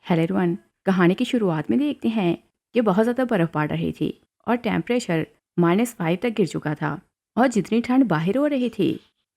Hello everyone. कहानी की शुरुआत में देखते हैं कि बहुत ज़्यादा बर्फ़ पड़ रही थी और टेम्परेचर -5 तक गिर चुका था। और जितनी ठंड बाहर हो रही थी,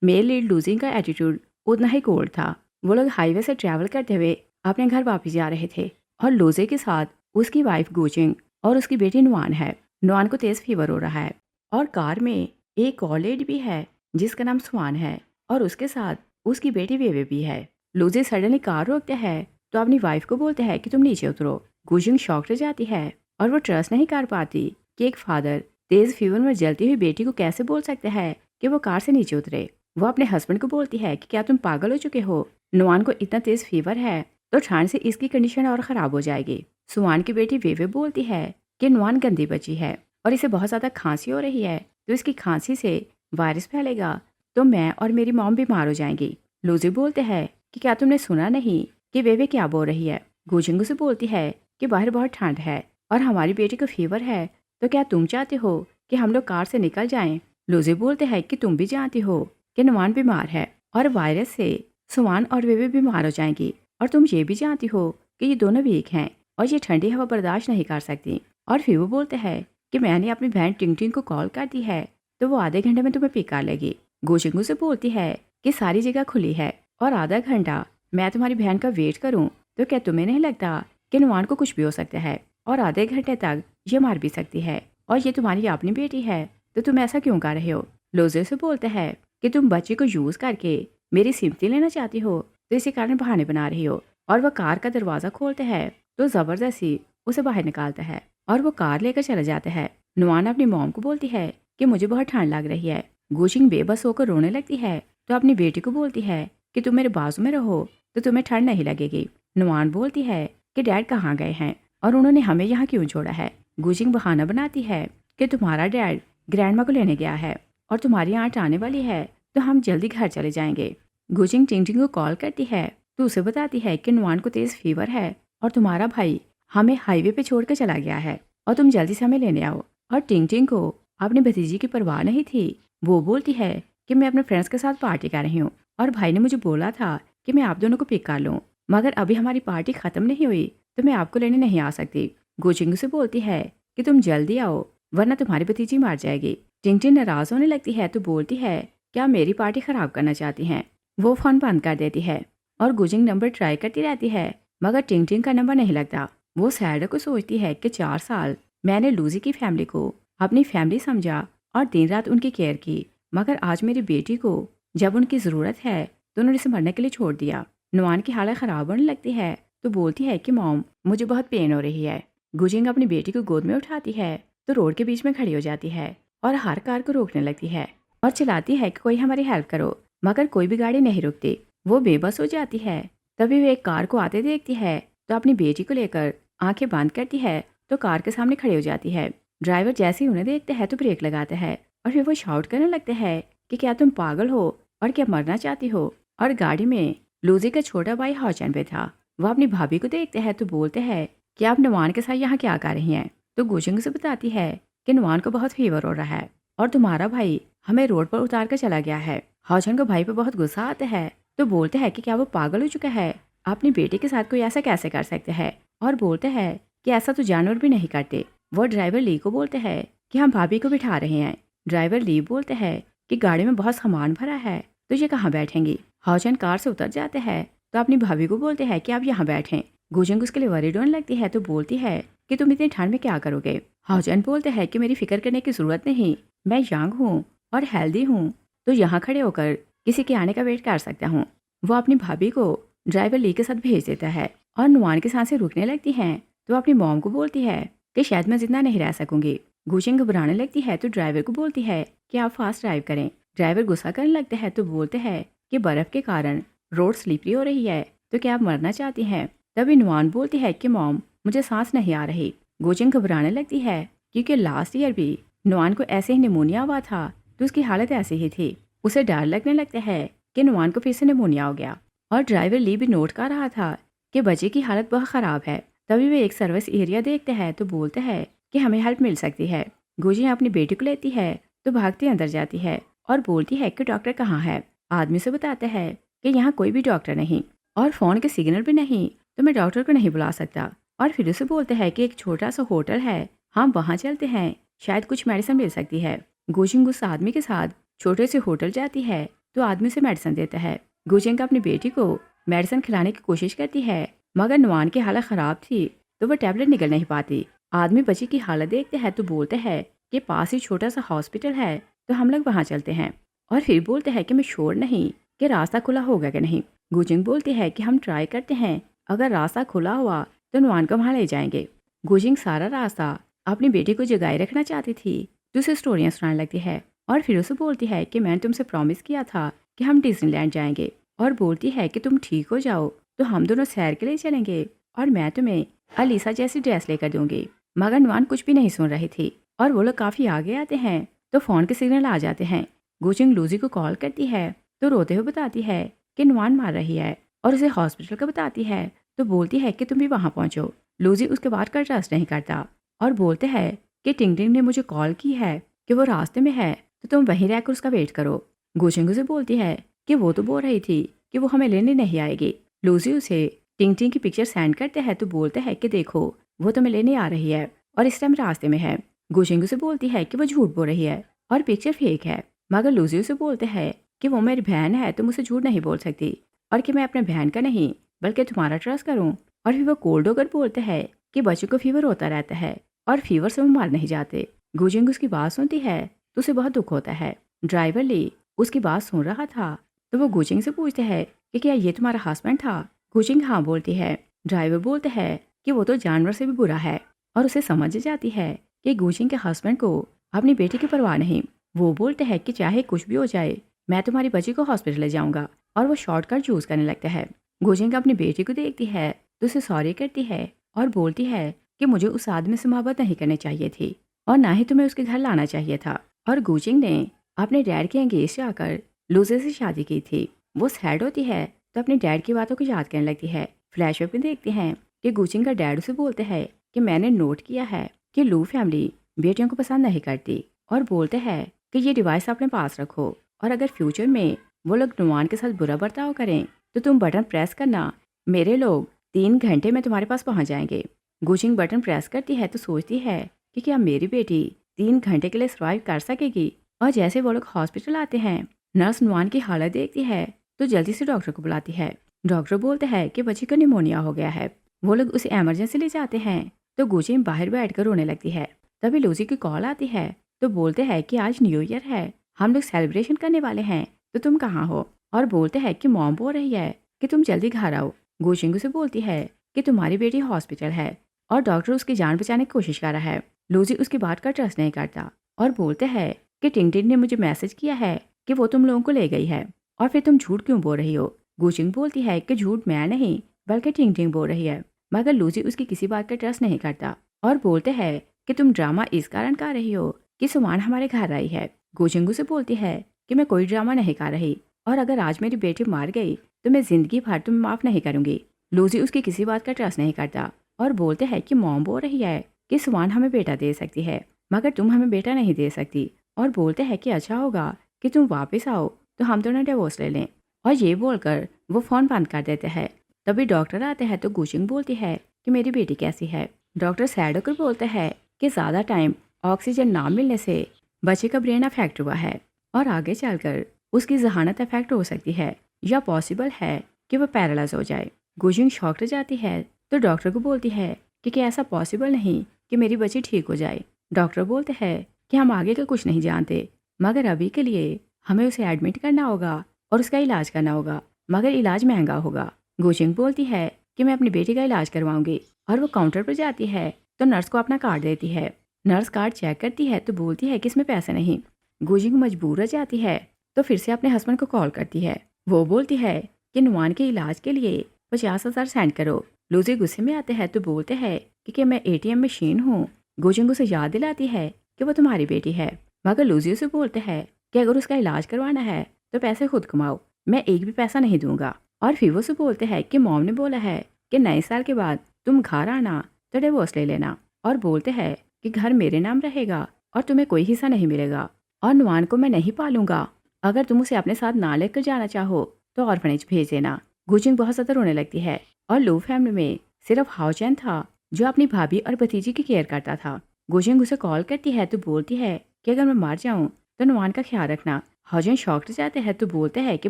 मेल लीड लूजिंग का एटीट्यूड उतना ही कोल्ड था। वो लोग हाईवे से ट्रैवल करते हुए अपने घर वापस जा रहे थे और लूजे के साथ उसकी वाइफ गुचिंग और उसकी बेटी नुआन है। नुआन को तेज़ फीवर हो रहा है और कार में एक कॉलेड भी है जिसका नाम स्वान है और उसके साथ उसकी बेटी वेवे भी है। लूजे सडनली कार रोकते हैं तो अपनी वाइफ को बोलते हैं कि तुम नीचे उतरो। गुजिंग शॉक हो जाती है और वो ट्रस्ट नहीं कर पाती कि एक फादर तेज फीवर में जलती हुई बेटी को कैसे बोल सकते हैं कि वो कार से नीचे उतरे। वो अपने हस्बैंड को बोलती है कि क्या तुम पागल हो चुके हो, नुआन को इतना तेज फीवर है तो ठंड से इसकी कंडीशन और खराब हो जाएगी। सुआन की बेटी वेवे बोलती है कि नुआन गंदी बची है और इसे बहुत ज्यादा खांसी हो रही है, तो इसकी खांसी से वायरस फैलेगा तो मैं और मेरी मॉम बीमार हो जाएंगी। लूजी बोलते हैं कि क्या तुमने सुना नहीं कि वेवे क्या बोल रही है। गुजिंगू से बोलती है कि बाहर बहुत ठंड है और हमारी बेटी को फीवर है, तो क्या तुम चाहते हो कि हम लोग कार से निकल जाएं। लूजी बोलते हैं कि तुम भी जानती हो कि नुआन बीमार है और वायरस से सुआन और वेवे बीमार हो जाएंगी, और तुम ये भी जानती हो कि ये दोनों वीक हैं और ये ठंडी हवा बर्दाश्त नहीं कर सकती। और फिर वो बोलते हैं कि मैंने अपनी बहन टिंग टिंग को कॉल कर दी है तो वो आधे घंटे में तुम्हें पिक कर लेगी। गुजिंगू से बोलती है कि सारी जगह खुली है और आधा घंटा मैं तुम्हारी बहन का वेट करूं तो क्या तुम्हें नहीं लगता कि नुआन को कुछ भी हो सकता है और आधे घंटे तक ये मार भी सकती है, और ये तुम्हारी अपनी बेटी है तो तुम ऐसा क्यों कर रहे हो। लोजे से बोलते हैं कि तुम बच्चे को यूज करके मेरी सिम्पति लेना चाहती हो, तो इसी कारण बहाने बना रही हो। और वह कार का दरवाजा खोलते हैं तो जबरदस्ती उसे बाहर निकालता है और वो कार लेकर चला जाता है। नुआन अपनी मॉम को बोलती है कि मुझे बहुत ठंड लग रही है। गुशिंग बेबस होकर रोने लगती है तो अपनी बेटी को बोलती है कि तुम मेरे बाजू में रहो तो तुम्हें ठंड नहीं लगेगी। नुआन बोलती है कि डैड कहाँ गए हैं और उन्होंने हमें यहाँ क्यों छोड़ा है। गुजिंग बहाना बनाती है कि तुम्हारा डैड ग्रैंडमा को लेने गया है और तुम्हारी आंट आने वाली है तो हम जल्दी घर चले जाएंगे। गुजिंग टिंग को कॉल करती है तो उसे बताती है कि नुआन को तेज फीवर है और तुम्हारा भाई हमें हाईवे पे छोड़कर चला गया है और तुम जल्दी से हमें लेने आओ। और टिंग को अपनी भतीजी की परवाह नहीं थी। वो बोलती है कि मैं अपने फ्रेंड्स के साथ पार्टी कर रही हूँ और भाई ने मुझे बोला था कि मैं आप दोनों को पिक कर लूँ, मगर अभी हमारी पार्टी खत्म नहीं हुई तो मैं आपको लेने नहीं आ सकती। गुचिंग से बोलती है कि तुम जल्दी आओ वरना तुम्हारी भतीजी मार जाएगी। टिंग नाराज होने लगती है तो बोलती है क्या मेरी पार्टी खराब करना चाहती हैं। वो फोन बंद कर देती है और गुजिंग नंबर ट्राई करती रहती है मगर टिंग का नंबर नहीं लगता। वो सैड को सोचती है कि 4 साल मैंने लूजी की फैमिली को अपनी फैमिली समझा और दिन रात उनकी केयर की, मगर आज मेरी बेटी को जब उनकी ज़रूरत है तो उन्होंने इसे मरने के लिए छोड़ दिया। नुआन की हालत ख़राब होने लगती है तो बोलती है कि मॉम मुझे बहुत पेन हो रही है। गुजिंग अपनी बेटी को गोद में उठाती है तो रोड के बीच में खड़ी हो जाती है और हर कार को रोकने लगती है और चिल्लाती है कि कोई हमारी हेल्प करो, मगर कोई भी गाड़ी नहीं रुकती। वो बेबस हो जाती है। तभी वो एक कार को आते देखती है तो अपनी बेटी को लेकर आंखें बंद करती है तो कार के सामने खड़ी हो जाती है। ड्राइवर जैसे ही उन्हें देखते हैं तो ब्रेक लगाते हैं और फिर वो शाउट करने लगते हैं कि क्या तुम पागल हो और क्या मरना चाहती हो। और गाड़ी में लूजी का छोटा भाई हौचन पे था। वह अपनी भाभी को देखते हैं तो बोलते हैं कि आप नुआन के साथ यहाँ क्या कर रही हैं। तो गुजिंग से बताती है कि नुआन को बहुत फीवर हो रहा है और तुम्हारा भाई हमें रोड पर उतार कर चला गया है। हौचन को भाई पर बहुत गुस्सा आता है तो बोलते हैं कि क्या वो पागल हो चुका है, अपनी बेटी के साथ कोई ऐसा कैसे कर सकते हैं। और बोलते हैं कि ऐसा तो जानवर भी नहीं करते। वो ड्राइवर ली को बोलते हैं कि हम भाभी को बिठा रहे हैं। ड्राइवर ली बोलते हैं कि गाड़ी में बहुत सामान भरा है तो ये कहाँ बैठेंगी। हौचन कार से उतर जाते हैं तो अपनी भाभी को बोलते हैं कि आप यहाँ बैठें। गुजिंग उसके लिए वरीड होने लगती है तो बोलती है कि तुम इतनी ठंड में क्या करोगे। हौचन बोलते हैं कि मेरी फिक्र करने की जरूरत नहीं, मैं यंग हूँ और हेल्दी हूँ तो यहाँ खड़े होकर किसी के आने का वेट कर सकता हूँ। वो अपनी भाभी को ड्राइवर ली के साथ भेज देता है और नुआन की सांसें रुकने लगती हैं तो अपनी मॉम को बोलती है कि शायद मैं जितना नहीं रह सकूंगी। गुजिंग घबराने लगती है तो ड्राइवर को बोलती है कि आप फास्ट ड्राइव करें। ड्राइवर गुस्सा करने लगते हैं तो बोलते हैं कि बर्फ के कारण रोड स्लिपरी हो रही है तो क्या आप मरना चाहती हैं। तभी नुआन बोलती है कि मॉम मुझे सांस नहीं आ रही। गुजिंग घबराने लगती है क्योंकि लास्ट ईयर भी नुआन को ऐसे ही निमोनिया हुआ था तो उसकी हालत ऐसी ही थी। उसे डर लगने लगता है कि नुआन को फिर से निमोनिया हो गया। और ड्राइवर ली भी नोट कर रहा था कि बच्चे की हालत बहुत ख़राब है। तभी वे एक सर्विस एरिया देखते हैं तो बोलते हैं कि हमें हेल्प मिल सकती है। गुजिंग अपनी बेटी को लेती है तो भागती अंदर जाती है और बोलती है कि डॉक्टर कहाँ है। आदमी से बताते हैं कि यहाँ कोई भी डॉक्टर नहीं और फ़ोन के सिग्नल भी नहीं, तो मैं डॉक्टर को नहीं बुला सकता। और फिर उसे बोलते हैं कि एक छोटा सा होटल है, हम वहाँ चलते हैं, शायद कुछ मेडिसिन मिल सकती है। गुजिंग उस आदमी के साथ छोटे से होटल जाती है तो आदमी से मेडिसिन देता है। गुजिंग अपनी बेटी को मेडिसिन खिलाने की कोशिश करती है, मगर नुआन की हालत खराब थी तो वो टैबलेट निकल नहीं पाती। आदमी बच्ची की हालत देखते हैं तो बोलते हैं कि पास ही छोटा सा हॉस्पिटल है, तो हम लोग वहाँ चलते हैं। और फिर बोलते हैं कि मैं श्योर नहीं कि रास्ता खुला होगा कि नहीं। गुजिंग बोलती है कि हम ट्राई करते हैं, अगर रास्ता खुला हुआ तो नुआन को वहाँ ले जाएंगे। गुजिंग सारा रास्ता अपनी बेटी को जगाए रखना चाहती थी तो उसे स्टोरियाँ सुनाने लगती है। और फिर उसे बोलती है कि मैंने तुमसे प्रॉमिस किया था कि हम डिज्नीलैंड जाएंगे, और बोलती है कि तुम ठीक हो जाओ तो हम दोनों सैर के लिए चलेंगे और मैं तुम्हें अलीसा जैसी ड्रेस लेकर दूंगी। मगर नुआन कुछ भी नहीं सुन रही थी और वो लोग काफी आगे आते हैं तो फोन के सिग्नल आ जाते हैं। गुजिंग लूजी को कॉल करती है तो रोते हुए बताती है कि नुआन मार रही है और उसे हॉस्पिटल का बताती है तो बोलती है कि तुम भी वहां पहुंचो। लूजी उसके बाद का ट्रस्ट नहीं करता और बोलते हैं कि टिंग टिंग ने मुझे कॉल की है कि वो रास्ते में है, तो तुम वहीं रहकर उसका वेट करो। गुजिंग उसे बोलती है कि वो तो बोल रही थी कि वो हमें लेने नहीं आएगी। लूजी उसे टिंग टिंग की पिक्चर सेंड करते हैं तो बोलते हैं कि देखो वो तुम्हें लेने आ रही है और इस टाइम रास्ते में है। गुजिंग उसे बोलती है कि वो झूठ बोल रही है और पिक्चर फेक है, मगर लूजी उसे बोलते हैं कि वो मेरी बहन है, तुम उसे झूठ नहीं बोल सकती और कि मैं अपने बहन का नहीं बल्कि तुम्हारा ट्रस्ट करूं। और फिर वो कोल्ड होकर बोलते हैं कि बच्चों को फीवर होता रहता है और फीवर से वो मार नहीं जाते। गुजिंग उसकी बात सुनती है तो उसे बहुत दुख होता है। ड्राइवर ली उसकी बात सुन रहा था तो वो गुजिंग से पूछते हैं कि क्या ये तुम्हारा हस्बैंड था। गुजिंग हाँ बोलती है। ड्राइवर बोलते हैं कि वो तो जानवर से भी बुरा है और उसे समझ जाती है कि गुजिंग के हस्बैंड को अपनी बेटी की परवाह नहीं। वो बोलते हैं कि चाहे कुछ भी हो जाए मैं तुम्हारी बच्ची को हॉस्पिटल ले जाऊंगा और वो शॉर्टकट चूज करने लगता है। गुजिंग अपनी बेटी को देखती है तो उसे सॉरी करती है और बोलती है कि मुझे उस आदमी से मोहब्बत नहीं करनी चाहिए थी और ना ही तुम्हें उसके घर लाना चाहिए था। और गुजिंग ने अपने डैड के एंगेज से आकर लूजे से शादी की थी। वो सैड होती है तो अपने डैड की बातों को याद करने लगती है। फ्लैशबैक में देखते हैं कि गुजिंग का डैड उसे बोलते हैं कि मैंने नोट किया है कि लू फैमिली बेटियों को पसंद नहीं करती और बोलते हैं कि ये डिवाइस अपने पास रखो और अगर फ्यूचर में वो लोग नुआन के साथ बुरा बर्ताव करें तो तुम बटन प्रेस करना, मेरे लोग 3 घंटे में तुम्हारे पास पहुंच जाएंगे। गुजिंग बटन प्रेस करती है तो सोचती है कि क्या मेरी बेटी 3 घंटे के लिए सर्वाइव कर सकेगी। और जैसे वो लोग हॉस्पिटल आते हैं नर्स नुआन की हालत देखती है तो जल्दी से डॉक्टर को बुलाती है। डॉक्टर बोलते हैं कि बच्ची को निमोनिया हो गया है। वो लोग उसे इमरजेंसी ले जाते हैं तो गुजिंग बाहर बैठकर रोने लगती है। तभी लूसी की कॉल आती है तो बोलते हैं कि आज न्यू ईयर है, हम लोग सेलिब्रेशन करने वाले हैं, तो तुम कहाँ हो। और बोलते हैं कि मॉम बोल रही है कि तुम जल्दी घर आओ। गुजिंग उसे बोलती है कि तुम्हारी बेटी हॉस्पिटल है और डॉक्टर उसकी जान बचाने की कोशिश कर रहा है। लूसी उसकी बात का ट्रस्ट नहीं करता और बोलते हैं कि टिंग टिंग ने मुझे मैसेज किया है कि वो तुम लोगों को ले गई है और फिर तुम झूठ क्यों बोल रही हो। गुजिंग बोलती है कि झूठ मैं नहीं बल्कि टिंग टिंग बोल रही है, मगर लूसी उसकी किसी बात का ट्रस्ट नहीं करता और बोलते हैं कि तुम ड्रामा इस कारण कर रही हो कि सुमान हमारे घर आई है। गुजिंग उसे बोलती है कि मैं कोई ड्रामा नहीं कर रही और अगर आज मेरी बेटी मार गई तो मैं जिंदगी भर तुम्हें माफ नहीं करूंगी। लूसी उसकी किसी बात का ट्रस्ट नहीं करता और बोलते हैं कि मॉम बोल रही है कि सुमान हमें बेटा दे सकती है मगर तुम हमें बेटा नहीं दे सकती। और बोलते हैं कि अच्छा होगा कि तुम वापस आओ तो हम दोनों डिवोर्स ले लें। और ये बोलकर वो फोन बंद कर देते हैं। तभी डॉक्टर आते हैं तो गुजिंग बोलती है कि मेरी बेटी कैसी है। डॉक्टर सैड होकर बोलते हैं कि ज़्यादा टाइम ऑक्सीजन ना मिलने से बच्चे का ब्रेन अफेक्ट हुआ है और आगे चलकर उसकी जहानत अफेक्ट हो सकती है या पॉसिबल है कि वह पैरालाइज हो जाए। गुजिंग शॉक जाती है तो डॉक्टर को बोलती है कि क्या ऐसा पॉसिबल नहीं कि मेरी बच्ची ठीक हो जाए। डॉक्टर बोलते हैं कि हम आगे का कुछ नहीं जानते मगर अभी के लिए हमें उसे एडमिट करना होगा और उसका इलाज करना होगा, मगर इलाज महंगा होगा। गुजिंग बोलती है कि मैं अपनी बेटी का इलाज करवाऊंगी और वो काउंटर पर जाती है तो नर्स को अपना कार्ड देती है। नर्स कार्ड चेक करती है तो बोलती है कि इसमें पैसे नहीं। गुजिंग मजबूर हो जाती है तो फिर से अपने हस्बैंड को कॉल करती है। वो बोलती है कि नुआन के इलाज के लिए 50,000 सेंड करो। लूसी गुस्से में आते हैं तो बोलते हैं कि मैं ATM मशीन हूँ। गुजिंग उसे याद दिलाती है कि वो तुम्हारी बेटी है, मगर लूसी उसे बोलते हैं कि अगर उसका इलाज करवाना है तो पैसे खुद कमाओ, मैं एक भी पैसा नहीं दूंगा। और फिर वो उसे बोलते हैं कि मॉम ने बोला है कि नए साल के बाद तुम घर आना तो डिवोर्स ले लेना और बोलते हैं कि घर मेरे नाम रहेगा और तुम्हें कोई हिस्सा नहीं मिलेगा और नुआन को मैं नहीं पालूंगा। अगर तुम उसे अपने साथ ना लेकर जाना चाहो तो ऑर्फनेज भेज देना। गुजिंग बहुत ज्यादा रोने लगती है और लू फैमिली में सिर्फ हाओचैन था जो अपनी भाभी और भतीजी की केयर करता था। गुजिंग उसे कॉल करती है तो बोलती है कि अगर मैं मर जाऊं तो नुआन का ख्याल रखना। हाओचैन शॉक्ड जाते हैं तो बोलते हैं कि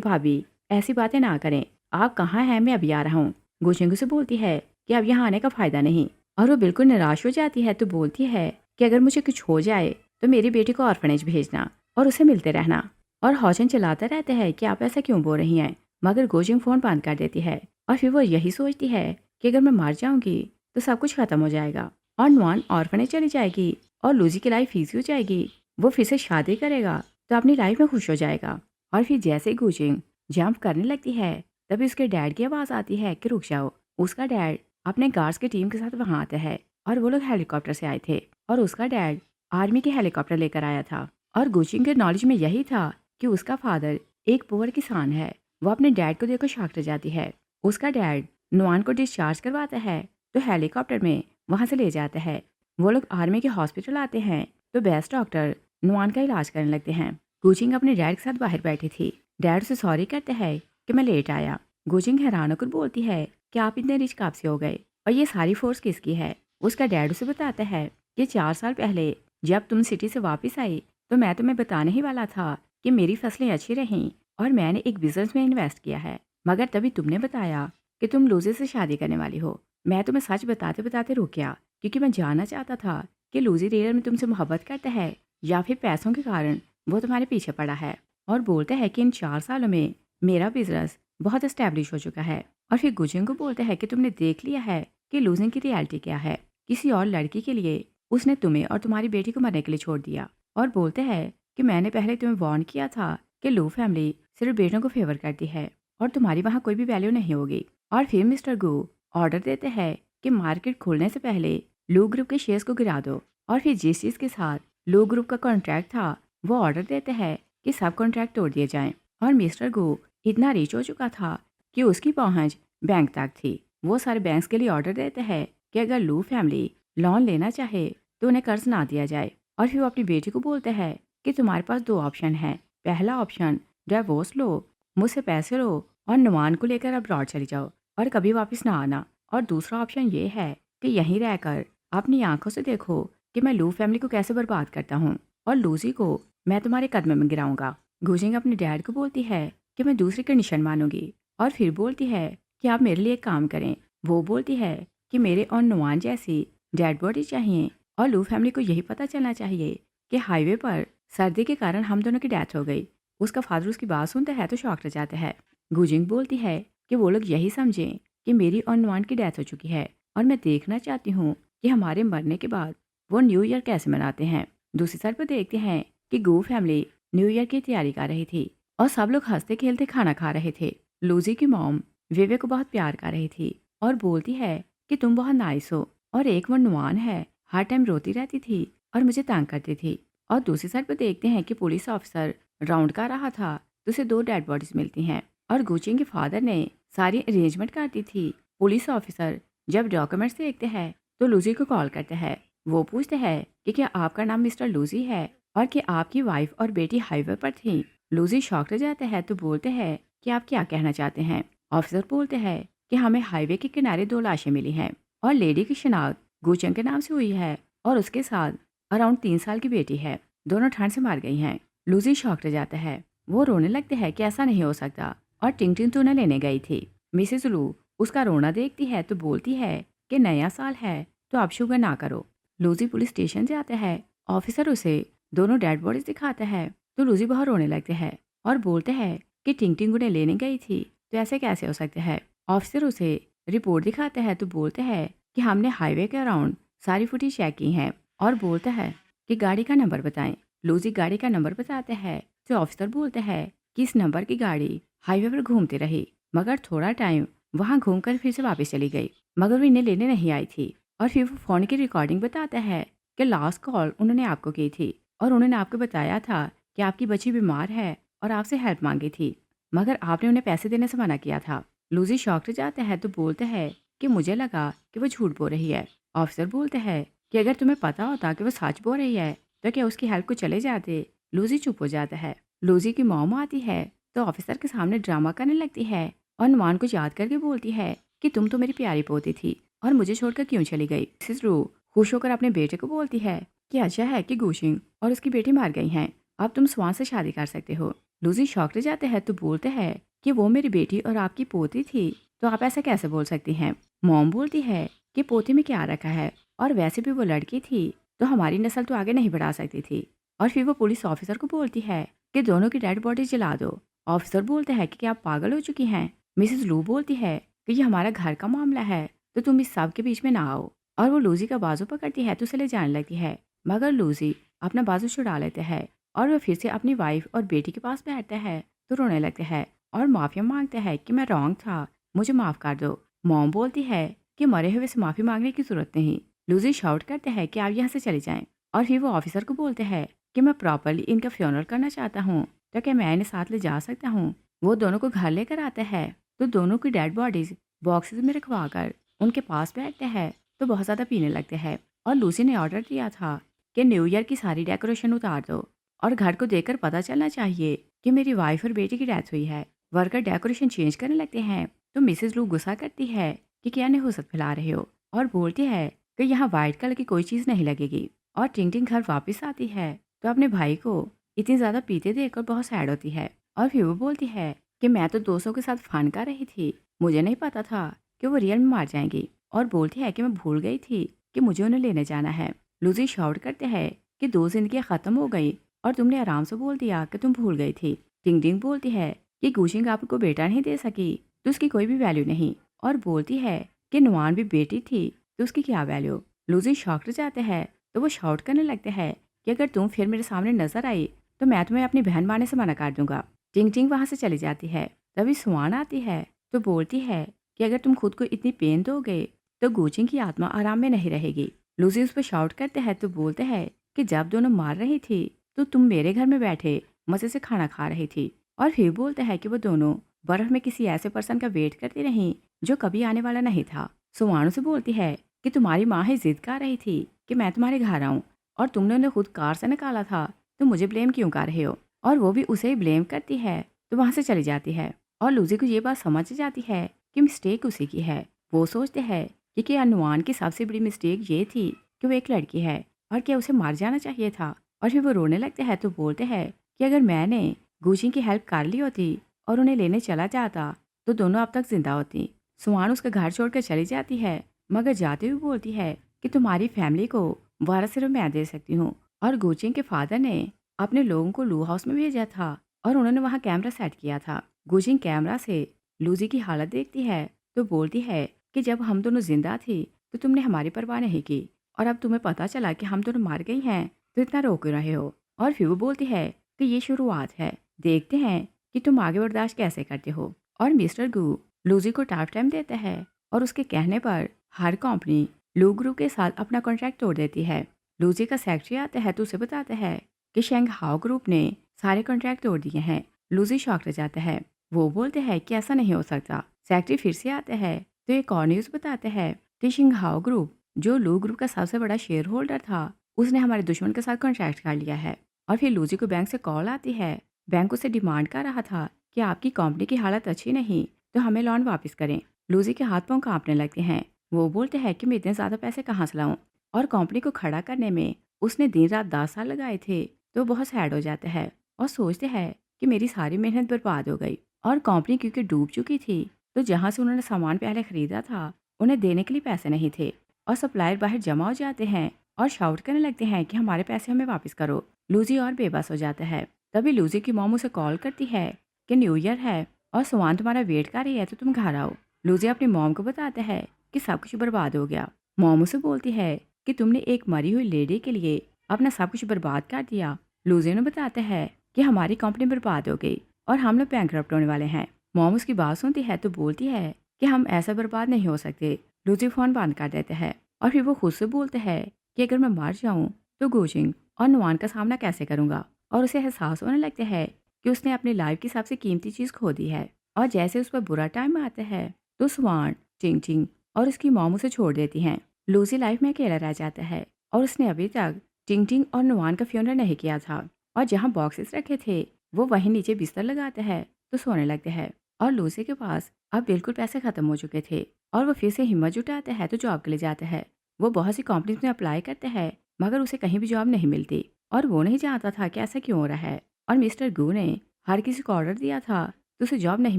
भाभी ऐसी बातें ना करें, आप कहाँ हैं, मैं अभी आ रहा हूँ। गुजिंग उसे बोलती है कि अब यहाँ आने का फायदा नहीं और वो बिल्कुल निराश हो जाती है तो बोलती है कि अगर मुझे कुछ हो जाए तो मेरी बेटी को ऑर्फनेज भेजना और उसे मिलते रहना। और हौशन चलाता रहता है कि आप ऐसा क्यों बोल रही हैं, मगर गोजिंग फ़ोन बंद कर देती है और फिर वो यही सोचती है कि अगर मैं मर जाऊंगी तो सब कुछ खत्म हो जाएगा और नुआन ऑर्फनेज चली जाएगी और लूजी की लाइफ ईजी हो जाएगी। वो फिर से शादी करेगा तो अपनी लाइफ में खुश हो जाएगा। और फिर जैसे ही गोजिंग जंप करने लगती है तभी उसके डैड की आवाज़ आती है कि रुक जाओ। उसका डैड अपने गार्ड्स की टीम के साथ वहाँ आता है और वो लोग हेलीकॉप्टर से आए थे और उसका डैड आर्मी के हेलीकॉप्टर लेकर आया था। और गोचिंग के नॉलेज में यही था कि उसका फादर एक पुअर किसान है। वो अपने डैड को देखकर शॉक्ड हो जाती है। उसका डैड नुआन को डिस्चार्ज करवाता है तो हेलीकॉप्टर में वहाँ से ले जाता है। वो लोग आर्मी के हॉस्पिटल आते हैं तो बेस्ट डॉक्टर नुआन का इलाज करने लगते हैं। गोचिंग अपने डैड के साथ बाहर बैठी थी। डैड उसे सॉरी कहते हैं कि मैं लेट आया। गोचिंग हैरान होकर बोलती है कि आप इतने रिच कब से हो गए और ये सारी फोर्स किसकी है। उसका डैड उसे बताता है कि 4 साल पहले जब तुम सिटी से वापस आई तो मैं तुम्हें बताने ही वाला था कि मेरी फसलें अच्छी रहीं और मैंने एक बिजनेस में इन्वेस्ट किया है, मगर तभी तुमने बताया कि तुम लूजी से शादी करने वाली हो। मैं तुम्हें सच बताते बताते रुक गया क्योंकि मैं जानना चाहता था कि लूजी रियल में तुमसे मोहब्बत करता है या फिर पैसों के कारण वो तुम्हारे पीछे पड़ा है। और बोलता है कि इन 4 सालों में मेरा बिजनेस बहुत एस्टेब्लिश हो चुका है। और फिर गुजिंग को बोलता है कि तुमने देख लिया है कि लूजिंग की रियलिटी क्या है। किसी और लड़की के लिए उसने तुम्हें और तुम्हारी बेटी को मरने के लिए छोड़ दिया। और बोलते हैं कि मैंने पहले तुम्हें वार्न किया था कि लू फैमिली सिर्फ बेटों को फेवर करती है और तुम्हारी वहाँ कोई भी वैल्यू नहीं होगी। और फिर मिस्टर गू ऑर्डर देते हैं कि मार्केट खोलने से पहले लू ग्रुप के शेयर्स को गिरा दो। और फिर जिस चीज़ के साथ लू ग्रुप का कॉन्ट्रैक्ट था वो ऑर्डर देते हैं कि सब कॉन्ट्रैक्ट तोड़ दिए जाएं। और मिस्टर गू इतना रिच हो चुका था कि उसकी पहुँच बैंक तक थी। वो सारे बैंक्स के लिए ऑर्डर देते हैं कि अगर लू फैमिली लोन लेना चाहे तो उन्हें कर्ज ना दिया जाए। और फिर वो अपनी बेटी को बोलते हैं कि तुम्हारे पास 2 ऑप्शन हैं। पहला ऑप्शन डिवोर्स लो, मुझसे पैसे लो और नुआन को लेकर अब्रॉड चली जाओ और कभी वापस ना आना। और दूसरा ऑप्शन ये है कि यहीं रहकर अपनी आंखों से देखो कि मैं लू फैमिली को कैसे बर्बाद करता हूँ और लूजी को मैं तुम्हारे कदम में गिराऊंगा। गुजिंग अपने डैड को बोलती है कि मैं दूसरी कंडीशन मानूंगी और फिर बोलती है कि आप मेरे लिए एक काम करें। वो बोलती है कि मेरे और नुआन जैसी डेड बॉडी चाहिए और लू फैमिली को यही पता चलना चाहिए कि हाईवे पर सर्दी के कारण हम दोनों की डेथ हो गई। उसका फादर उसकी बात सुनता है तो शॉक रह जाता है। गुजिंग बोलती है कि वो लोग यही समझें कि मेरी और नुआन की डेथ हो चुकी है और मैं देखना चाहती हूँ कि हमारे मरने के बाद वो न्यू ईयर कैसे मनाते हैं। दूसरी साइड पर देखते हैं कि गू फैमिली न्यू ईयर की तैयारी कर रही थी और सब लोग हंसते खेलते खाना खा रहे थे। लूजी की मॉम विवे को बहुत प्यार कर रही थी और बोलती है कि तुम बहुत नाइस हो। और एक वो नुआन है, हर टाइम रोती रहती थी और मुझे तंग करती थी। और दूसरी साइड पर देखते हैं कि पुलिस ऑफिसर राउंड कर रहा था तो उसे 2 डेड बॉडीज मिलती हैं और गुचिंग के फादर ने सारी अरेंजमेंट कर दी थी। पुलिस ऑफिसर जब डॉक्यूमेंट्स देखते हैं तो लूजी को कॉल करते हैं। वो पूछते हैं कि क्या आपका नाम मिस्टर लूजी है और कि आपकी वाइफ और बेटी हाईवे पर थी। लूजी शॉक रह जाते हैं तो बोलते हैं कि आप क्या कहना चाहते हैं। ऑफिसर बोलते हैं कि हमें हाईवे के किनारे 2 लाशें मिली हैं और लेडी की शिनाख्त गुचंग के नाम से हुई है और उसके साथ अराउंड 3 साल की बेटी है। दोनों ठंड से मार गई हैं। लूजी शॉक रह जाता है। वो रोने लगते हैं कि ऐसा नहीं हो सकता और टिंग टिंग तो उन्हें लेने गई थी। मिसेस लू उसका रोना देखती है तो बोलती है कि नया साल है तो आप शुगर ना करो। लूजी पुलिस स्टेशन से आता है। ऑफिसर उसे दोनों डेड बॉडीज दिखाता है तो लूजी बहुत रोने लगते हैं और बोलते हैं कि टिंग टिंग उन्हें लेने गई थी तो ऐसे कैसे हो सकता है। ऑफिसर उसे रिपोर्ट दिखाते हैं तो बोलते हैं कि हमने हाईवे के अराउंड सारी फुटेज चेक की है और बोलता है कि गाड़ी का नंबर बताएं। लूजी गाड़ी का नंबर बताते हैं तो ऑफिसर बोलते हैं कि इस नंबर की गाड़ी हाईवे पर घूमती रही मगर थोड़ा टाइम वहां घूमकर फिर से वापस चली गई मगर वो इन्हें लेने नहीं आई थी। और फिर वो फोन की रिकॉर्डिंग बताता है कि लास्ट कॉल उन्होंने आपको की थी और उन्होंने आपको बताया था कि आपकी बच्ची बीमार है और आपसे हेल्प मांगी थी मगर आपने उन्हें पैसे देने से मना किया था। लूजी शॉक हो जाता है तो बोलते हैं कि मुझे लगा कि वो झूठ बोल रही है। ऑफिसर बोलते हैं कि अगर तुम्हें पता होता कि वो सच बोल रही है तो क्या उसकी हेल्प को चले जाते। लूजी चुप हो जाता है। लूजी की मॉम आती है तो ऑफिसर के सामने ड्रामा करने लगती है और नुआन को याद करके बोलती है कि तुम तो मेरी प्यारी पोती थी और मुझे छोड़कर क्यों चली गई। मिसेस रू खुश होकर अपने बेटे को बोलती है कि अच्छा है कि गुशिंग और उसकी बेटी मार गई हैं, अब तुम स्वान से शादी कर सकते हो। लूजी शॉक रह जाते हैं तो बोलते हैं कि वो मेरी बेटी और आपकी पोती थी, तो आप ऐसा कैसे बोल सकती हैं। मॉम बोलती है कि पोती में क्या रखा है, और वैसे भी वो लड़की थी तो हमारी नस्ल तो आगे नहीं बढ़ा सकती थी। और फिर वो पुलिस ऑफिसर को बोलती है कि दोनों की डेड बॉडी जला दो। ऑफिसर बोलते हैं कि क्या आप पागल हो चुकी हैं। मिसेस लू बोलती है कि ये हमारा घर का मामला है, तो तुम इस सब के बीच में ना आओ। और वो लूजी का बाजू पकड़ती है तो उसे ले जाने लगती है, मगर लूजी अपना बाजू छुड़ा लेते हैं और वो फिर से अपनी वाइफ और बेटी के पास बैठते हैं तो रोने लगते हैं और माफिया मांगते हैं कि मैं रॉन्ग था, मुझे माफ कर दो। मॉम बोलती है कि मरे हुए से माफी मांगने की जरूरत नहीं। लूजी शाउट करते हैं कि आप यहाँ से चले जाएं, और फिर वो ऑफिसर को बोलते हैं कि मैं प्रॉपरली इनका फ्यूनरल करना चाहता हूँ, तो क्या मैं इन्हें साथ ले जा सकता हूँ। वो दोनों को घर लेकर आते हैं तो दोनों की डेड बॉडीज बॉक्सेस में रखवा कर उनके पास बैठते हैं तो बहुत ज़्यादा पीने लगते हैं। और लूसी ने ऑर्डर दिया था कि न्यू ईयर की सारी डेकोरेशन उतार दो और घर को देखकर पता चलना चाहिए कि मेरी वाइफ और बेटी की डेथ हुई है। वर्कर डेकोरेशन चेंज करने लगते हैं तो मिसेज लू गुस्सा करती है कि क्या नहुसत फैला रहे हो, और बोलती है कि यहाँ व्हाइट कलर की कोई चीज़ नहीं लगेगी। और टिंग टिंग घर वापस आती है तो अपने भाई को इतनी ज़्यादा पीते देखकर बहुत सैड होती है। और फिर वो बोलती है कि मैं तो दोस्तों के साथ फन कर रही थी, मुझे नहीं पता था कि वो रियल में मार जाएंगी। और बोलती है कि मैं भूल गई थी कि मुझे उन्हें लेने जाना है। लूजी शाउट करते हैं कि 2 जिंदगियां खत्म हो गई और तुमने आराम से बोल दिया कि तुम भूल गई थी। टिंग टिंग बोलती है कि गुशिंग आपको बेटा नहीं दे सकी तो उसकी कोई भी वैल्यू नहीं, और बोलती है कि नुआन भी बेटी थी तो उसकी क्या वैल्यू। लूजी शॉक रह जाते हैं तो वो शाउट करने लगते हैं कि अगर तुम फिर मेरे सामने नजर आई तो मैं तुम्हें अपनी बहन मारने से मना कर दूंगा। टिंग टिंग वहां से चली जाती है। तभी सुहान आती है तो बोलती है कि अगर तुम खुद को इतनी पेन दोगे तो गुचिंग की आत्मा आराम में नहीं रहेगी। लूजी उस पर शाउट करते हैं तो बोलते हैं कि जब दोनों मार रही थी तो तुम मेरे घर में बैठे मजे से खाना खा रही थी। और फिर बोलते हैं कि वो दोनों बर्फ में किसी ऐसे पर्सन का वेट करती रही जो कभी आने वाला नहीं था। सुवान से बोलती है कि तुम्हारी माँ ही जिद कर रही थी कि मैं तुम्हारे घर आऊँ, और तुमने उन्हें खुद कार से निकाला था तो मुझे ब्लेम क्यों कर रहे हो। और वो भी उसे ही ब्लेम करती है तो वहां से चली जाती है। और लूजी को ये बात समझ जाती है कि मिस्टेक उसी की है। वो सोचते हैं कि क्या अनुमान की सबसे बड़ी मिस्टेक ये थी कि वो एक लड़की है और क्या उसे मार जाना चाहिए था। और फिर वो रोने लगते हैं तो बोलते हैं कि अगर मैंने गुची की हेल्प कर ली होती और उन्हें लेने चला जाता तो दोनों अब तक जिंदा होती। सुहान उसका घर छोड़कर चली जाती है, मगर जाते हुए बोलती है कि तुम्हारी फैमिली को वारस सिर्फ मैं दे सकती हूँ। और गुचिंग के फादर ने अपने लोगों को लू हाउस में भेजा था और उन्होंने वहाँ कैमरा सेट किया था। गुचिंग कैमरा से लूजी की हालत देखती है तो बोलती है कि जब हम दोनों जिंदा थी तो तुमने हमारी परवाह नहीं की, और अब तुम्हें पता चला कि हम दोनों मार गई हैं तो इतना रो क्यों रहे हो। और फिर वो बोलती है कि ये शुरुआत है, देखते हैं कि तुम आगे बर्दाश्त कैसे करते हो। और मिस्टर गू लूजी को टफ टाइम देते हैं और उसके कहने पर हर कंपनी लू ग्रुप के साथ अपना कॉन्ट्रैक्ट तोड़ देती है। लूजी का सेक्रेटरी आता है तो उसे बताते हैं कि शेंग हाओ ग्रुप ने सारे कॉन्ट्रैक्ट तोड़ दिए हैं। लूजी शॉक रह जाता है। वो बोलते हैं कि ऐसा नहीं हो सकता। सेक्रेटरी फिर से आते हैं तो एक और न्यूज़ बताते हैं कि शिंगहाओ ग्रुप जो लू ग्रुप का सबसे बड़ा शेयर होल्डर था उसने हमारे दुश्मन के साथ कॉन्ट्रैक्ट कर लिया है। और फिर लूजी को बैंक से कॉल आती है। बैंक उसे डिमांड कर रहा था कि आपकी कंपनी की हालत अच्छी नहीं तो हमें लोन वापस करें। लूजी के हाथ पांव कांपने लगते हैं। वो बोलते हैं कि मैं इतने ज़्यादा पैसे कहाँ से लाऊं, और कंपनी को खड़ा करने में उसने दिन रात 10 साल लगाए थे। तो बहुत सैड हो जाते हैं और सोचते हैं कि मेरी सारी मेहनत बर्बाद हो गई। और कंपनी क्योंकि डूब चुकी थी तो जहाँ से उन्होंने सामान पहले खरीदा था उन्हें देने के लिए पैसे नहीं थे, और सप्लायर बाहर जमा हो जाते हैं और शाउट करने लगते हैं कि हमारे पैसे हमें वापस करो। लूजी और बेबस हो जाता है। तभी लूजी की मॉम उसे कॉल करती है कि न्यू ईयर है और सुवान तुम्हारा वेट कर रही है तो तुम घर आओ। लूजी अपनी मॉम को बताता है कि सब कुछ बर्बाद हो गया। मॉम उसे बोलती है कि तुमने एक मरी हुई लेडी के लिए अपना सब कुछ बर्बाद कर दिया। लूजी उन्हें बताता है कि हमारी कंपनी बर्बाद हो गई और हम लोग बैंकरप्ट होने वाले हैं। मॉम उसकी बात सुनती है तो बोलती है कि हम ऐसा बर्बाद नहीं हो सकते। लूजी फोन बंद कर देते हैं और फिर वो खुद से बोलते हैं कि अगर मैं मर जाऊं तो गोचिंग और नुआन का सामना कैसे करूंगा। और उसे एहसास होने लगता है कि उसने अपनी लाइफ की सबसे कीमती चीज़ खो दी है। और जैसे उस पर बुरा टाइम आता है तो स्वान टिंग टिंग और उसकी मॉम उसे छोड़ देती हैं। लूजी लाइफ में अकेला रह जाता है और उसने अभी तक टिंग टिंग और नुआन का फ्यूनरल नहीं किया था। और जहाँ बॉक्सेस रखे थे वो वहीं नीचे बिस्तर लगाते हैं तो सोने लगते हैं। और लूसी के पास अब बिल्कुल पैसे खत्म हो चुके थे। और वो फिर से हिम्मत जुटाता है तो जॉब के लिए जाता है। वो बहुत सी कंपनीज में अप्लाई करता है मगर उसे कहीं भी जॉब नहीं मिलती और वो नहीं जानता था कि ऐसा क्यों हो रहा है। और मिस्टर गू ने हर किसी को ऑर्डर दिया था तो उसे जॉब नहीं